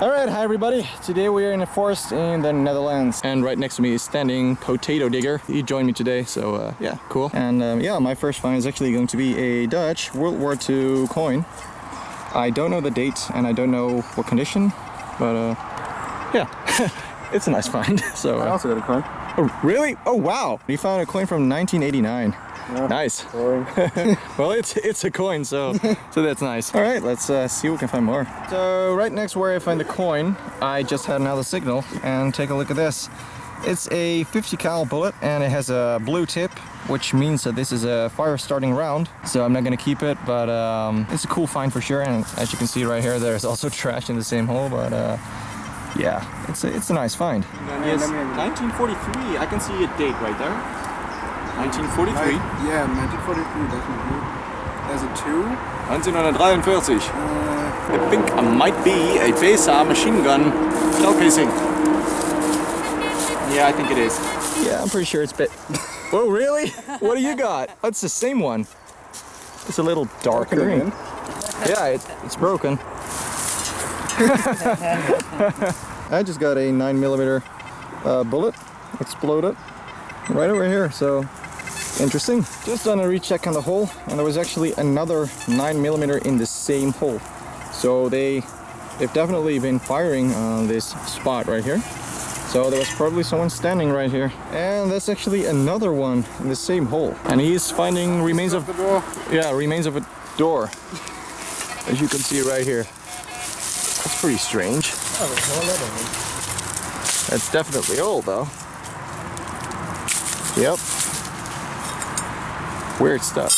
Alright, hi everybody. Today we are in a forest in the Netherlands. And right next to me is standing Potato Digger. He joined me today, so yeah, cool. And yeah, my first find is actually going to be a Dutch World War II coin. I don't know the date and I don't know what condition, but yeah, it's a nice find. So I also got a coin. Oh, really? Oh wow! We found a coin from 1989. Yeah, nice. Well, it's a coin, so that's nice. All right, let's see if we can find more. So right next where I find the coin, I just had another signal, and take a look at this. It's a 50 cal bullet, and it has a blue tip, which means that this is a fire starting round. So I'm not gonna keep it, but it's a cool find for sure. And as you can see right here, there's also trash in the same hole, but yeah, it's a nice find. Yes, 1943. I can see a date right there. 1943? Yeah, 1943, definitely. There's a 2. 1943. I think it might be a Besa machine gun shell casing. Yeah, I think it is. Yeah, I'm pretty sure it's Oh, really? What do you got? Oh, it's the same one. It's a little dark green. Yeah, it's broken. I just got a 9mm bullet, exploded, right over here, so interesting. Just done a recheck on the hole, and there was actually another 9mm in the same hole. So they've definitely been firing on this spot right here. So there was probably someone standing right here. And that's actually another one in the same hole. And he's finding remains of the door. Yeah, remains of a door. As you can see right here. That's pretty strange. Oh, there's no leather. That's definitely old though. Yep. Weird stuff.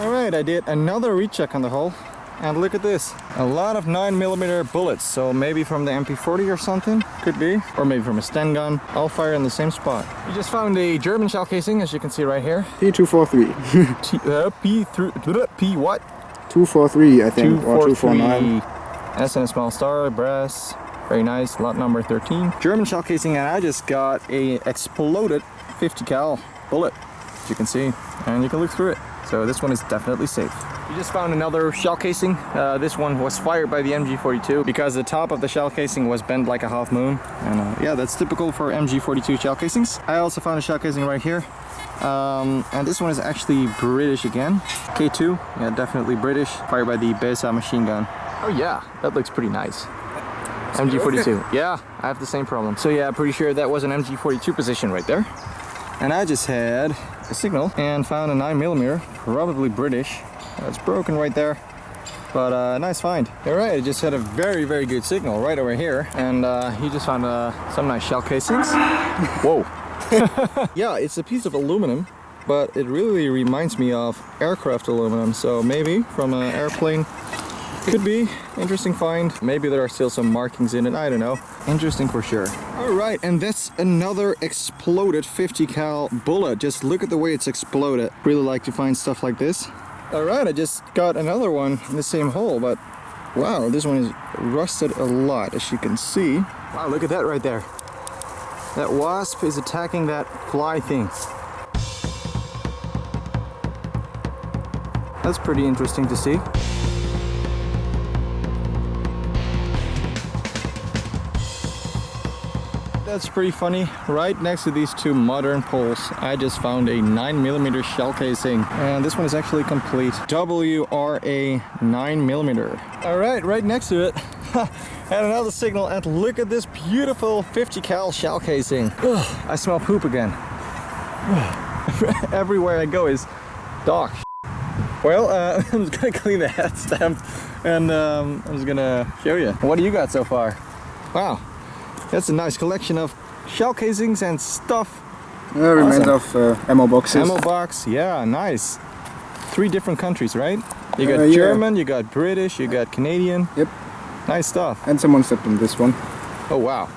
Alright, I did another recheck on the hole. And look at this. A lot of 9mm bullets. So maybe from the MP40 or something. Could be. Or maybe from a Sten gun. All fired in the same spot. We just found a German shell casing, as you can see right here. P243. P what? 243, I think. 243. Or 249. S and a small star, brass. Very nice. Lot number 13. German shell casing, and I just got a exploded 50 cal bullet. As you can see, and you can look through it. So this one is definitely safe. We just found another shell casing. This one was fired by the MG42 because the top of the shell casing was bent like a half moon. And yeah, that's typical for MG42 shell casings. I also found a shell casing right here. And this one is actually British again. K2, yeah, definitely British. Fired by the Besa machine gun. Oh yeah, that looks pretty nice. MG42. Yeah, I have the same problem. So yeah, I'm pretty sure that was an MG42 position right there. And I just had a signal and found a 9mm, probably British. It's broken right there, but nice find. All right, I just had a very, very good signal right over here, and he just found some nice shell casings. Whoa. Yeah, it's a piece of aluminum, but it really reminds me of aircraft aluminum, so maybe from an airplane. Could be. Interesting find. Maybe there are still some markings in it, I don't know. Interesting for sure. Alright, and that's another exploded 50 cal bullet. Just look at the way it's exploded. Really like to find stuff like this. Alright, I just got another one in the same hole, but wow, this one is rusted a lot, as you can see. Wow, look at that right there. That wasp is attacking that fly thing. That's pretty interesting to see. That's pretty funny. Right next to these two modern poles, I just found a 9mm shell casing. And this one is actually complete. WRA 9mm. Alright, right next to it, had another signal, and look at this beautiful 50 cal shell casing. Ugh, I smell poop again. Everywhere I go is dog shit. Well, I'm just gonna clean the head stamp, and I'm just gonna show you. What do you got so far? Wow. That's a nice collection of shell casings and stuff. Remains of ammo boxes. Ammo box, yeah, nice. 3 different countries, right? You got German, you got British, you got Canadian. Yep. Nice stuff. And someone stepped on this one. Oh wow.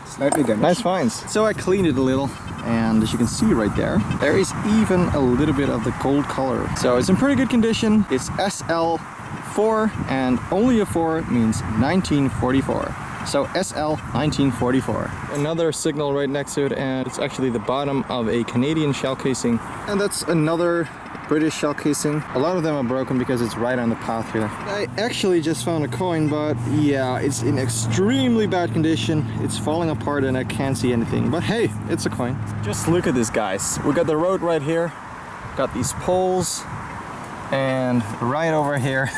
Slightly damaged. Nice finds. So I cleaned it a little, and as you can see right there, there is even a little bit of the gold color. So it's in pretty good condition. It's SL4, and only a 4 means 1944. So SL 1944. Another signal right next to it, and it's actually the bottom of a Canadian shell casing. And that's another British shell casing. A lot of them are broken because it's right on the path here. I actually just found a coin, but yeah, it's in extremely bad condition. It's falling apart and I can't see anything. But hey, it's a coin. Just look at this, guys. We got the road right here. Got these poles. And right over here,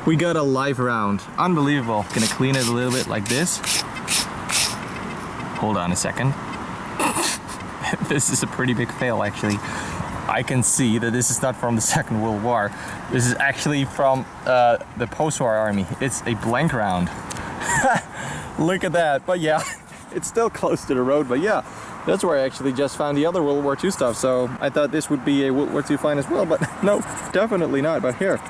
we got a live round. Unbelievable. Gonna clean it a little bit like this. Hold on a second. This is a pretty big fail, actually. I can see that this is not from the Second World War. This is actually from the post-war army. It's a blank round. Look at that. But yeah, it's still close to the road. But yeah, that's where I actually just found the other World War II stuff. So I thought this would be a World War II find as well. But no, definitely not. But here,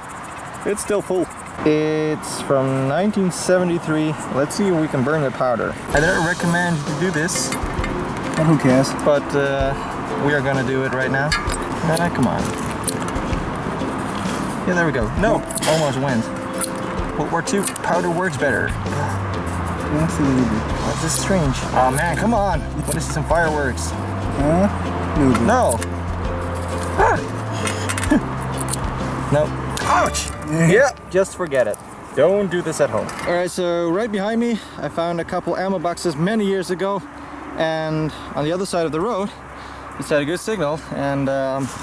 it's still full. It's from 1973. Let's see if we can burn the powder. I don't recommend you to do this. But who cares? But we are gonna do it right now. Come on. Yeah, there we go. No, almost went. World War II powder works better. Absolutely. What's this strange? Oh man, come on. What is some fireworks? No. Ah. No. Ouch! Yeah, just forget it. Don't do this at home. Alright, so right behind me, I found a couple ammo boxes many years ago. And on the other side of the road, it's had a good signal. And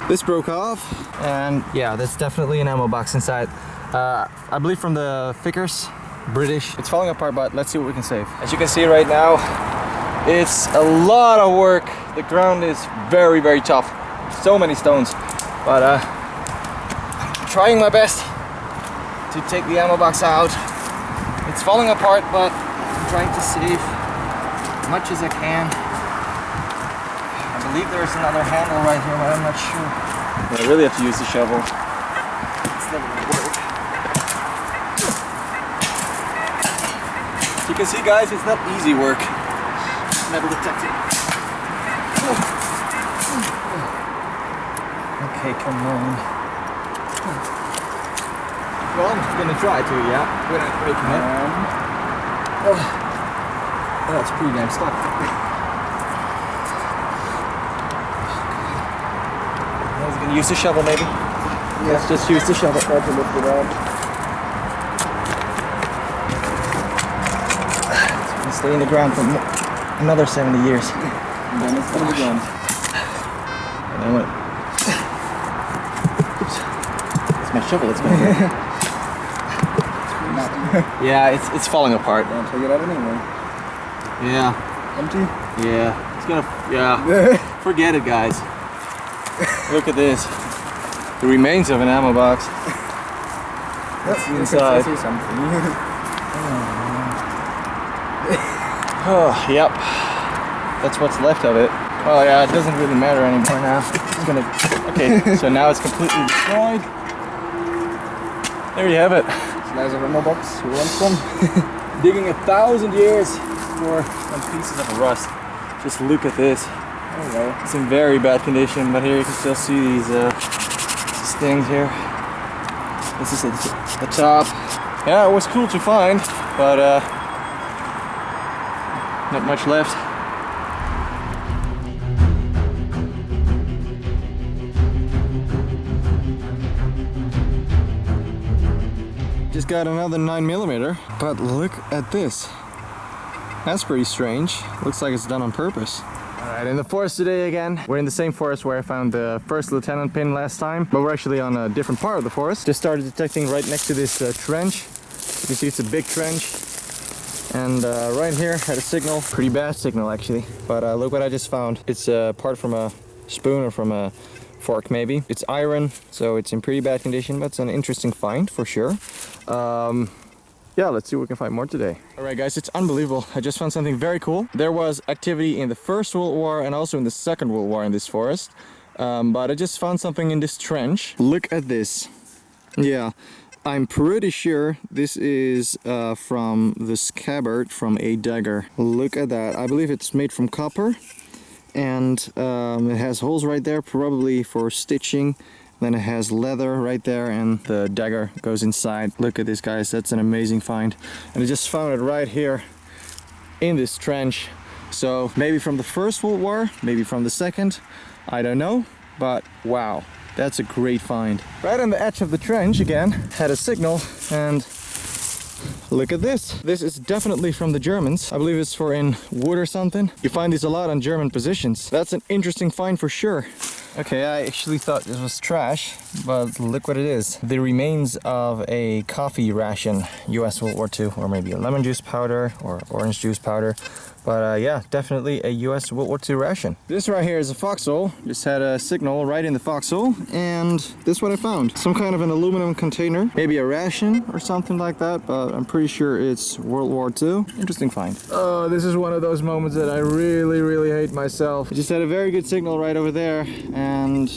this broke off. And yeah, that's definitely an ammo box inside. I believe from the Vickers, British. It's falling apart, but let's see what we can save. As you can see right now, it's a lot of work. The ground is very, very tough. So many stones. But I'm trying my best to take the ammo box out. It's falling apart, but I'm trying to save as much as I can. I believe there's another handle right here, but I'm not sure. I really have to use the shovel. It's never gonna work. As you can see, guys, it's not easy work. Metal detecting. Okay, come on. Well, I'm gonna try to, yeah. Without breaking it. Oh, it's pretty damn stuck. I was gonna use the shovel, maybe. Yeah. Let's just use the shovel. Try to lift it out. It's gonna stay in the ground for another 70 years. And then it's gonna be gone. And then what? Oops. It's my shovel. It's gonna. Yeah, it's falling apart. Don't take it out anyway. Yeah. Empty? Yeah. It's gonna. Yeah. Forget it, guys. Look at this. The remains of an ammo box. That's the inside. I see something. Oh, yep. That's what's left of it. Oh yeah, it doesn't really matter anymore now. It's gonna. Okay, so now it's completely destroyed. There you have it. Slice of ammo box. Who wants some? Digging 1,000 years for some pieces of rust. Just look at this. Oh well. It's in very bad condition, but here you can still see these stings here. This is the top. Yeah, it was cool to find, but not much left. Just got another 9mm, but look at this. That's pretty strange. Looks like it's done on purpose. Alright, in the forest today again. We're in the same forest where I found the first lieutenant pin last time, but we're actually on a different part of the forest. Just started detecting right next to this trench. You can see it's a big trench. And right here had a signal, pretty bad signal actually. But look what I just found. It's a part from a spoon or from a fork maybe. It's iron, so it's in pretty bad condition, but it's an interesting find for sure. Yeah, let's see what we can find more today. Alright guys, it's unbelievable. I just found something very cool. There was activity in the First World War and also in the Second World War in this forest. But I just found something in this trench. Look at this. Yeah, I'm pretty sure this is from the scabbard from a dagger. Look at that. I believe it's made from copper. And it has holes right there, probably for stitching. Then it has leather right there and the dagger goes inside. Look at this, guys, that's an amazing find. And I just found it right here in this trench. So maybe from the First World War, maybe from the Second, I don't know, but wow. That's a great find. Right on the edge of the trench again, had a signal, and look at this. This is definitely from the Germans. I believe it's for in wood or something. You find these a lot on German positions. That's an interesting find for sure. Okay, I actually thought this was trash, but look what it is. The remains of a coffee ration, US World War II, or maybe a lemon juice powder or orange juice powder. But yeah, definitely a US World War II ration. This right here is a foxhole. Just had a signal right in the foxhole, and this is what I found. Some kind of an aluminum container, maybe a ration or something like that, but I'm pretty sure it's World War II. Interesting find. Oh, this is one of those moments that I really hate myself. I just had a very good signal right over there, and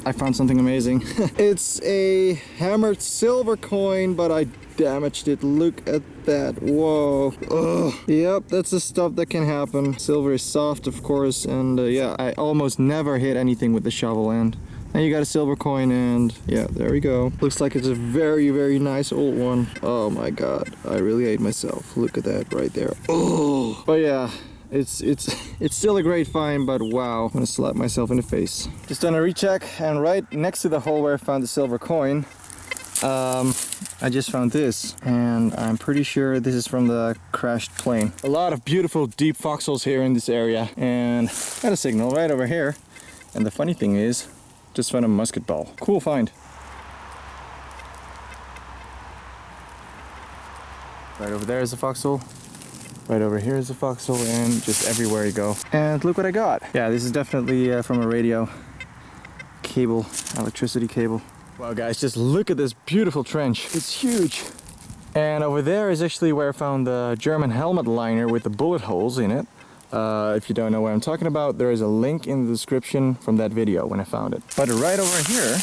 I found something amazing. It's a hammered silver coin, but I damaged it. Look at that. Whoa. Ugh. Yep, that's the stuff that can happen. Silver is soft, of course, and yeah, I almost never hit anything with the shovel, and then you got a silver coin, and yeah, there we go. Looks like it's a very nice old one. Oh my god, I really hate myself. Look at that right there. Oh, but yeah, it's still a great find, but wow, I'm gonna slap myself in the face. Just done a recheck, and right next to the hole where I found the silver coin, I just found this, and I'm pretty sure this is from the crashed plane. A lot of beautiful deep foxholes here in this area, and got a signal right over here. And the funny thing is, just found a musket ball. Cool find. Right over there is a foxhole. Right over here is a foxhole, and just everywhere you go. And look what I got. Yeah, this is definitely from a radio cable, electricity cable. Wow guys, just look at this beautiful trench. It's huge. And over there is actually where I found the German helmet liner with the bullet holes in it. If you don't know what I'm talking about, there is a link in the description from that video when I found it. But right over here,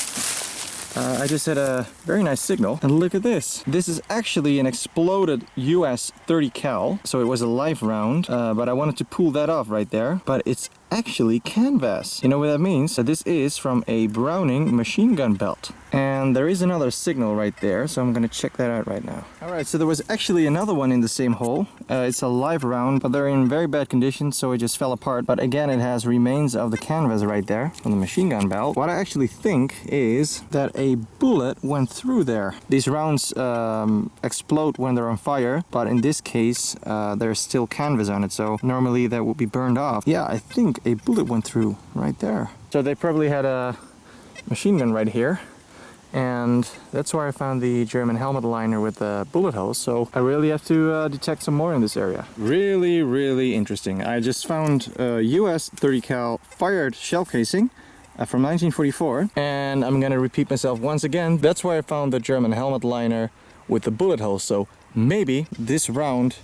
I just had a very nice signal, and look at this. This is actually an exploded US 30 cal, so it was a live round, but I wanted to pull that off right there. But it's actually canvas. You know what that means? So this is from a Browning machine gun belt. And there is another signal right there, so I'm gonna check that out right now. Alright, so there was actually another one in the same hole. It's a live round, but they're in very bad condition, so it just fell apart. But again, it has remains of the canvas right there from the machine gun belt. What I actually think is that a bullet went through there. These rounds explode when they're on fire, but in this case, there's still canvas on it, so normally that would be burned off. Yeah, I think a bullet went through right there. So they probably had a machine gun right here, and that's where I found the German helmet liner with the bullet holes. So I really have to detect some more in this area. Really interesting. I just found a US 30 cal fired shell casing from 1944, and I'm gonna repeat myself once again. That's where I found the German helmet liner with the bullet holes. So maybe this round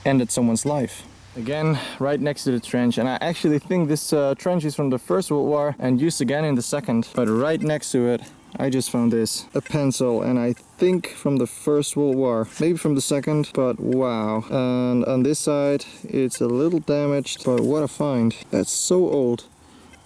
ended someone's life. Again, right next to the trench, and I actually think this trench is from the First World War and used again in the Second. But right next to it, I just found this, a pencil, and I think from the First World War, maybe from the Second, but wow. And on this side, it's a little damaged, but what a find. That's so old.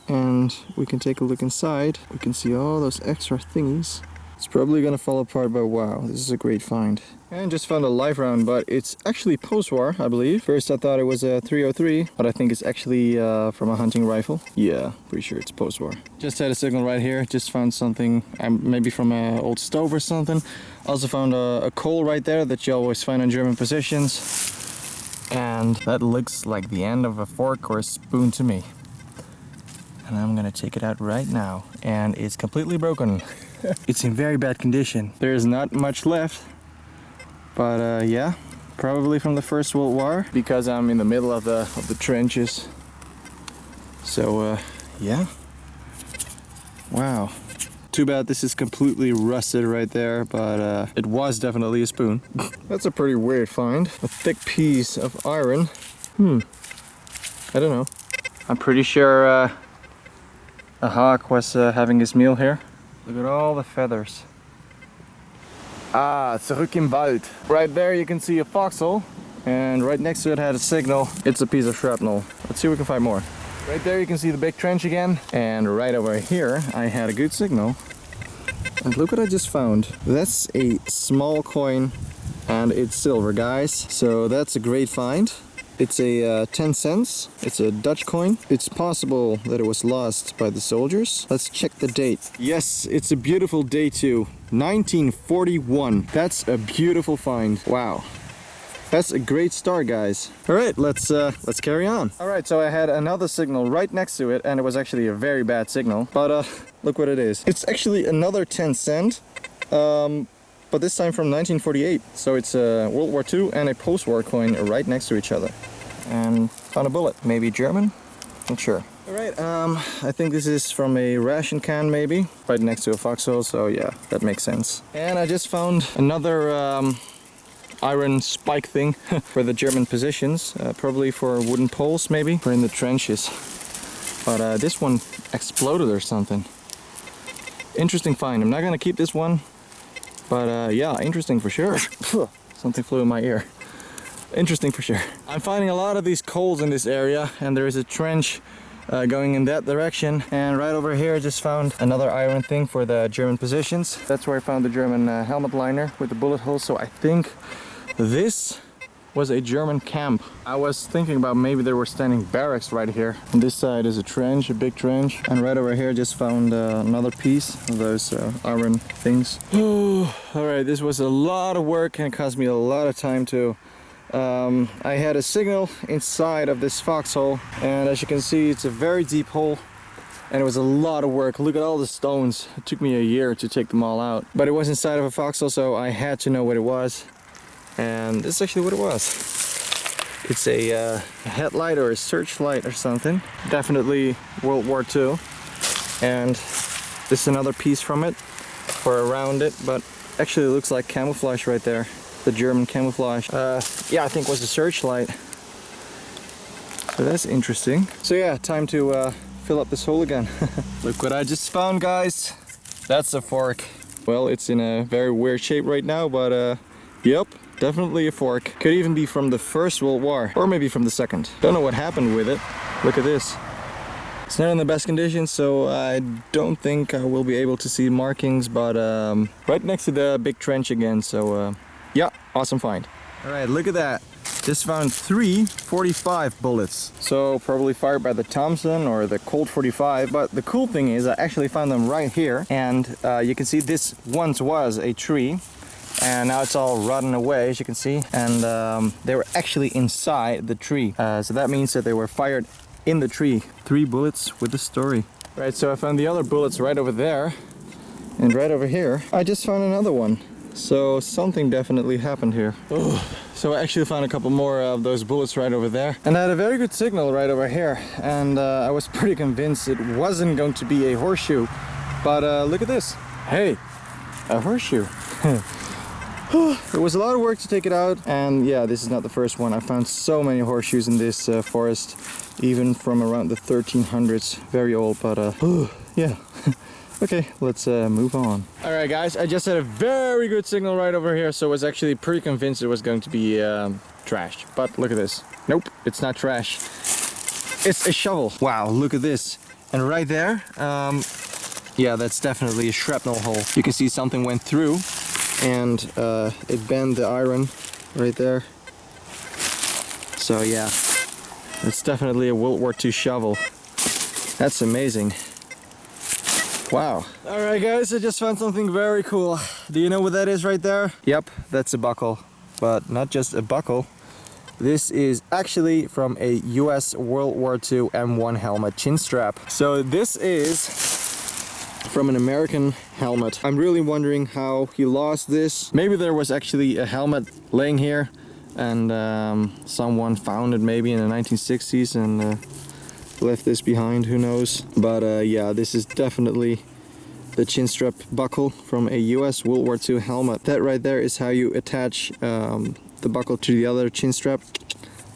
And we can take a look inside. We can see all those extra thingies. It's probably gonna fall apart, but wow, this is a great find. And just found a live round, but it's actually post-war, I believe. First I thought it was a 303, but I think it's actually from a hunting rifle. Yeah, pretty sure it's post-war. Just had a signal right here, just found something, maybe from an old stove or something. Also found a coal right there that you always find on German positions. And that looks like the end of a fork or a spoon to me. And I'm gonna take it out right now, and it's completely broken. It's in very bad condition. There's not much left, but yeah, probably from the First World War, because I'm in the middle of the trenches. So yeah, wow. Too bad this is completely rusted right there, but it was definitely a spoon. That's a pretty weird find. A thick piece of iron. I don't know. I'm pretty sure a hawk was having his meal here. Look at all the feathers. Ah, zurück im Wald. Right there you can see a foxhole, and right next to it had a signal. It's a piece of shrapnel. Let's see if we can find more. Right there you can see the big trench again, and right over here I had a good signal. And look what I just found. That's a small coin, and it's silver, guys. So that's a great find. It's a 10 cents. It's a Dutch coin. It's possible that it was lost by the soldiers. Let's check the date. Yes, it's a beautiful day too. 1941. That's a beautiful find. Wow. That's a great start, guys. All right, let's carry on. All right, so I had another signal right next to it, and it was actually a very bad signal. But look what it is. It's actually another 10 cent. But this time from 1948. So it's a World War II and a post-war coin right next to each other. And found a bullet. Maybe German? Not sure. Alright, I think this is from a ration can maybe. Right next to a foxhole, so yeah, that makes sense. And I just found another iron spike thing for the German positions. Probably for wooden poles maybe, or in the trenches. But this one exploded or something. Interesting find. I'm not gonna keep this one. But yeah, interesting for sure. Something flew in my ear. Interesting for sure. I'm finding a lot of these coals in this area, and there is a trench going in that direction. And right over here I just found another iron thing for the German positions. That's where I found the German helmet liner with the bullet hole. So I think this was a German camp. I was thinking about maybe there were standing barracks right here. On this side is a trench, a big trench. And right over here I just found another piece of those iron things. Alright, this was a lot of work and it cost me a lot of time too. I had a signal inside of this foxhole, and as you can see it's a very deep hole. And it was a lot of work. Look at all the stones. It took me a year to take them all out. But it was inside of a foxhole, so I had to know what it was. And this is actually what it was. It's a headlight or a searchlight or something. Definitely World War II. And this is another piece from it, or around it, but actually it looks like camouflage right there. The German camouflage. Yeah, I think it was a searchlight. So that's interesting. So yeah, time to fill up this hole again. Look what I just found, guys. That's a fork. Well, it's in a very weird shape right now, but yep. Definitely a fork. Could even be from the First World War, or maybe from the Second. Don't know what happened with it. Look at this. It's not in the best condition, so I don't think I will be able to see markings, but right next to the big trench again, so yeah, awesome find. Alright, look at that. Just found 3 .45 bullets. So probably fired by the Thompson or the Colt 45, but the cool thing is I actually found them right here, and you can see this once was a tree. And now it's all rotten away, as you can see, and they were actually inside the tree. So that means that they were fired in the tree. 3 bullets with a story. Right, so I found the other bullets right over there, and right over here I just found another one. So something definitely happened here. So I actually found a couple more of those bullets right over there, and I had a very good signal right over here, and I was pretty convinced it wasn't going to be a horseshoe, but look at this. Hey, a horseshoe. It was a lot of work to take it out, and yeah, this is not the first one. I found so many horseshoes in this forest, even from around the 1300s. Very old, but yeah. Okay, let's move on. All right, guys, I just had a very good signal right over here, so I was actually pretty convinced it was going to be trash. But look at this. Nope, it's not trash. It's a shovel. Wow, look at this. And right there, yeah, that's definitely a shrapnel hole. You can see something went through, and it bent the iron right there. So yeah, it's definitely a World War II shovel. That's amazing. Wow. Alright guys, I just found something very cool. Do you know what that is right there? Yep, that's a buckle. But not just a buckle. This is actually from a US World War II M1 helmet chin strap. So this is from an American helmet. I'm really wondering how he lost this. Maybe there was actually a helmet laying here, and someone found it maybe in the 1960s and left this behind, who knows. But yeah, this is definitely the chin strap buckle from a US World War II helmet. That right there is how you attach the buckle to the other chin strap,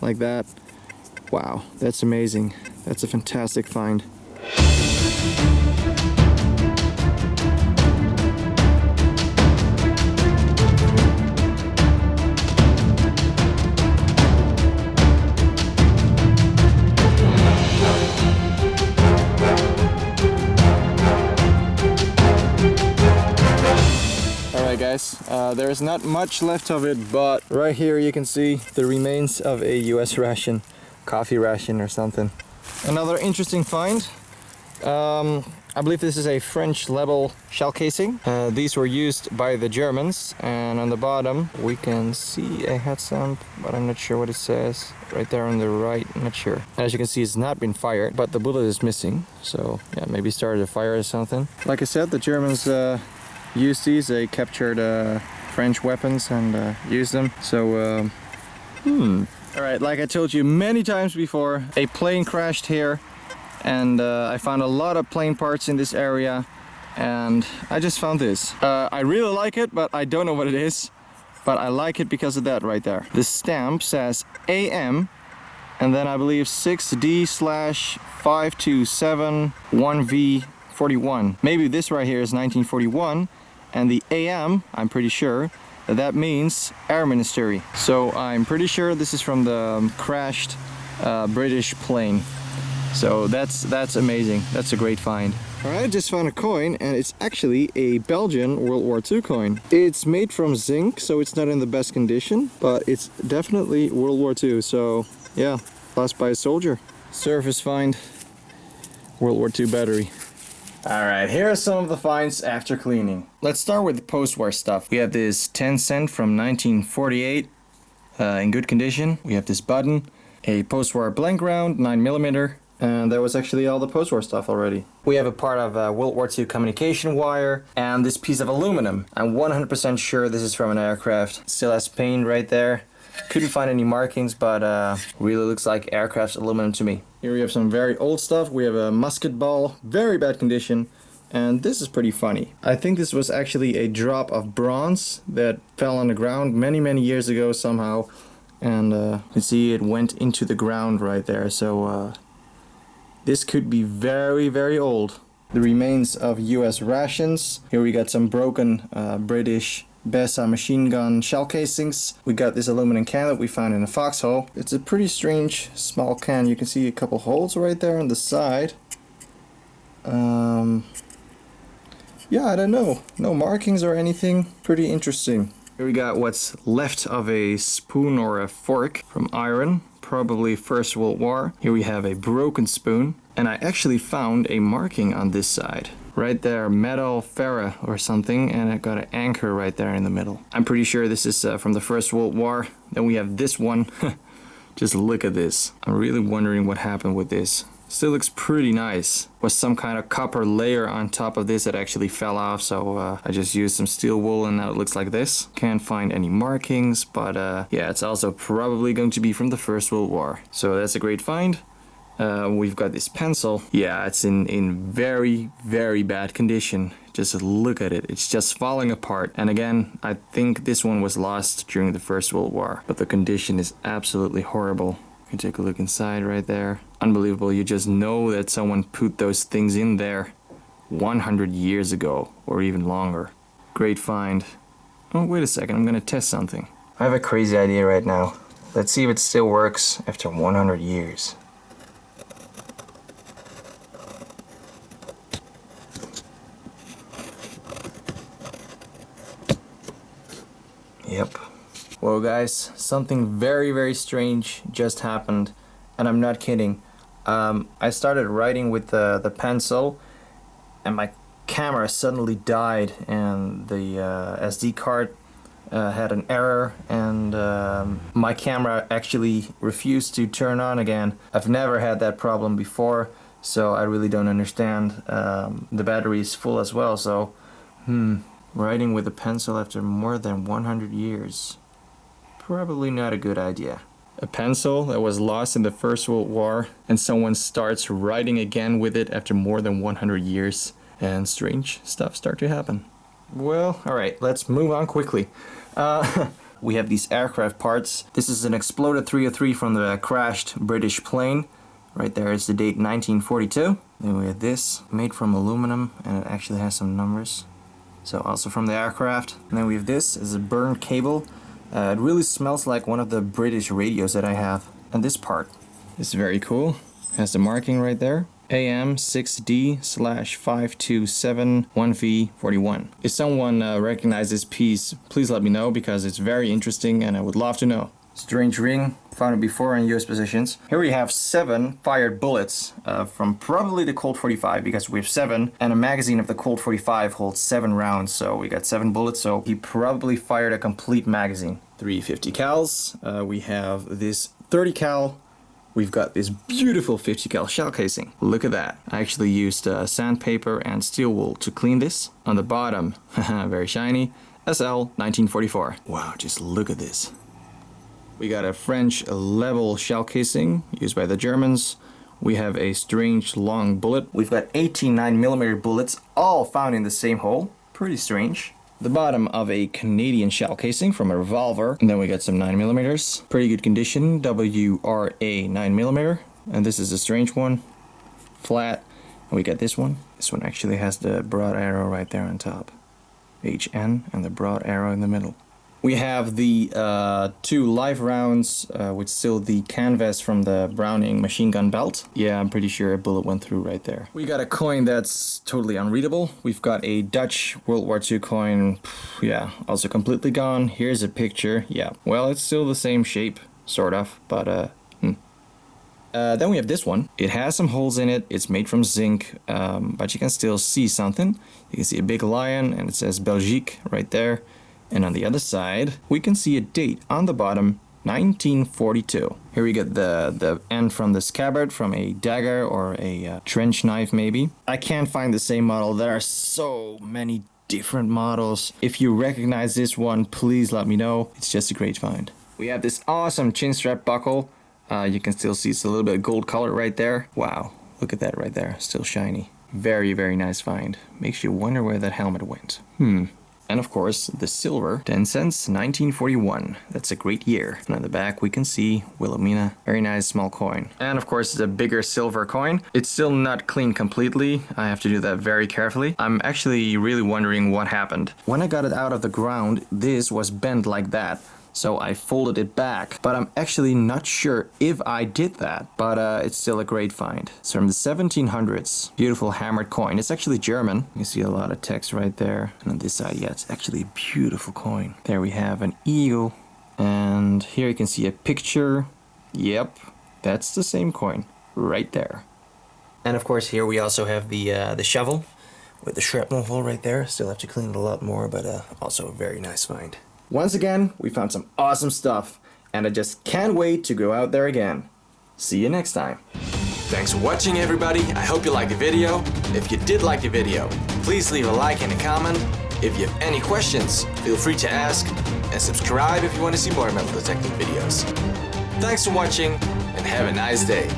like that. Wow, that's amazing. That's a fantastic find. Guys, There's not much left of it, but right here you can see the remains of a US ration, coffee ration or something. Another interesting find. I believe this is a French level shell casing. These were used by the Germans, and on the bottom we can see a head stamp, but I'm not sure what it says. Right there on the right, I'm not sure. And as you can see, it's not been fired, but the bullet is missing. So yeah, maybe started a fire or something. Like I said, the Germans used these. They captured French weapons and used them. So, Alright, like I told you many times before, a plane crashed here. And I found a lot of plane parts in this area, and I just found this. I really like it, but I don't know what it is. But I like it because of that right there. The stamp says AM, and then I believe 6D/5271V41. Maybe this right here is 1941, and the AM, I'm pretty sure, that means Air Ministry. So I'm pretty sure this is from the crashed British plane. So that's amazing. That's a great find. Alright, I just found a coin, and it's actually a Belgian World War II coin. It's made from zinc, so it's not in the best condition, but it's definitely World War II. So yeah, lost by a soldier. Surface find, World War II battery. Alright, here are some of the finds after cleaning. Let's start with the post-war stuff. We have this 10 cent from 1948 in good condition. We have this button, a post-war blank round, 9mm. And that was actually all the post-war stuff already. We have a part of World War II communication wire and this piece of aluminum. I'm 100% sure this is from an aircraft. Still has paint right there. Couldn't find any markings, but really looks like aircraft's aluminum to me. Here we have some very old stuff. We have a musket ball, very bad condition. And this is pretty funny. I think this was actually a drop of bronze that fell on the ground many years ago somehow. And you can see it went into the ground right there. So this could be very old. The remains of US rations. Here we got some broken British Besa machine gun shell casings. We got this aluminum can that we found in a foxhole. It's a pretty strange small can. You can see a couple holes right there on the side. Yeah, I don't know. No markings or anything. Pretty interesting. Here we got what's left of a spoon or a fork from iron. Probably First World War. Here we have a broken spoon, and I actually found a marking on this side. Right there, metal ferra or something, and I got an anchor right there in the middle. I'm pretty sure this is from the First World War. Then we have this one. Just look at this. I'm really wondering what happened with this. Still looks pretty nice. Was some kind of copper layer on top of this that actually fell off, so I just used some steel wool and now it looks like this. Can't find any markings, but yeah, it's also probably going to be from the First World War. So that's a great find. We've got this pencil. Yeah, it's in very bad condition. Just look at it. It's just falling apart. And again, I think this one was lost during the First World War, but the condition is absolutely horrible. You can take a look inside right there. Unbelievable. You just know that someone put those things in there 100 years ago or even longer. Great find. Oh, wait a second. I'm gonna test something. I have a crazy idea right now. Let's see if it still works after 100 years. Yep. Well guys, something very strange just happened, and I'm not kidding. I started writing with the pencil, and my camera suddenly died, and the SD card had an error, and my camera actually refused to turn on again. I've never had that problem before, so I really don't understand. The battery is full as well, so writing with a pencil after more than 100 years. Probably not a good idea. A pencil that was lost in the First World War, and someone starts writing again with it after more than 100 years, and strange stuff start to happen. Well, alright, let's move on quickly. We have these aircraft parts. This is an exploded 303 from the crashed British plane. Right there is the date 1942. Then we have this, made from aluminum, and it actually has some numbers. So also from the aircraft. And then we have this, is a burned cable. It really smells like one of the British radios that I have. And this part is very cool. Has the marking right there. AM6D/5271V41. If someone recognizes this piece, please let me know because it's very interesting and I would love to know. Strange ring, found it before in US positions. Here we have 7 fired bullets from probably the Colt 45 because we have 7 and a magazine of the Colt 45 holds 7 rounds, so we got 7 bullets, so he probably fired a complete magazine. 350 cals, we have this 30 cal. We've got this beautiful 50 cal shell casing. Look at that. I actually used sandpaper and steel wool to clean this. On the bottom, very shiny, SL 1944. Wow, just look at this. We got a French level shell casing used by the Germans. We have a strange long bullet. We've got 18 9mm bullets, all found in the same hole. Pretty strange. The bottom of a Canadian shell casing from a revolver. And then we got some 9mm. Pretty good condition, WRA 9mm. And this is a strange one, flat. And we got this one. This one actually has the broad arrow right there on top. HN and the broad arrow in the middle. We have the 2 live rounds with still the canvas from the Browning machine gun belt. Yeah, I'm pretty sure a bullet went through right there. We got a coin that's totally unreadable. We've got a Dutch World War II coin. Yeah, also completely gone. Here's a picture. Yeah, well, it's still the same shape, sort of, but then we have this one. It has some holes in it. It's made from zinc, but you can still see something. You can see a big lion and it says Belgique right there. And on the other side, we can see a date on the bottom, 1942. Here we get the end from the scabbard from a dagger or a trench knife maybe. I can't find the same model. There are so many different models. If you recognize this one, please let me know. It's just a great find. We have this awesome chin strap buckle. You can still see it's a little bit gold color right there. Wow, look at that right there, still shiny. Very, very nice find. Makes you wonder where that helmet went. And of course, the silver, 10 cents, 1941. That's a great year. And on the back, we can see Wilhelmina. Very nice small coin. And of course, the bigger silver coin. It's still not clean completely. I have to do that very carefully. I'm actually really wondering what happened. When I got it out of the ground, this was bent like that. So I folded it back, but I'm actually not sure if I did that, but it's still a great find. It's from the 1700s, beautiful hammered coin. It's actually German. You see a lot of text right there. And on this side, yeah, it's actually a beautiful coin. There we have an eagle, and here you can see a picture. Yep, that's the same coin right there. And of course, here we also have the shovel with the shrapnel hole right there. Still have to clean it a lot more, but also a very nice find. Once again, we found some awesome stuff, and I just can't wait to go out there again. See you next time. Thanks for watching, everybody. I hope you liked the video. If you did like the video, please leave a like and a comment. If you have any questions, feel free to ask, and subscribe if you want to see more metal detecting videos. Thanks for watching, and have a nice day.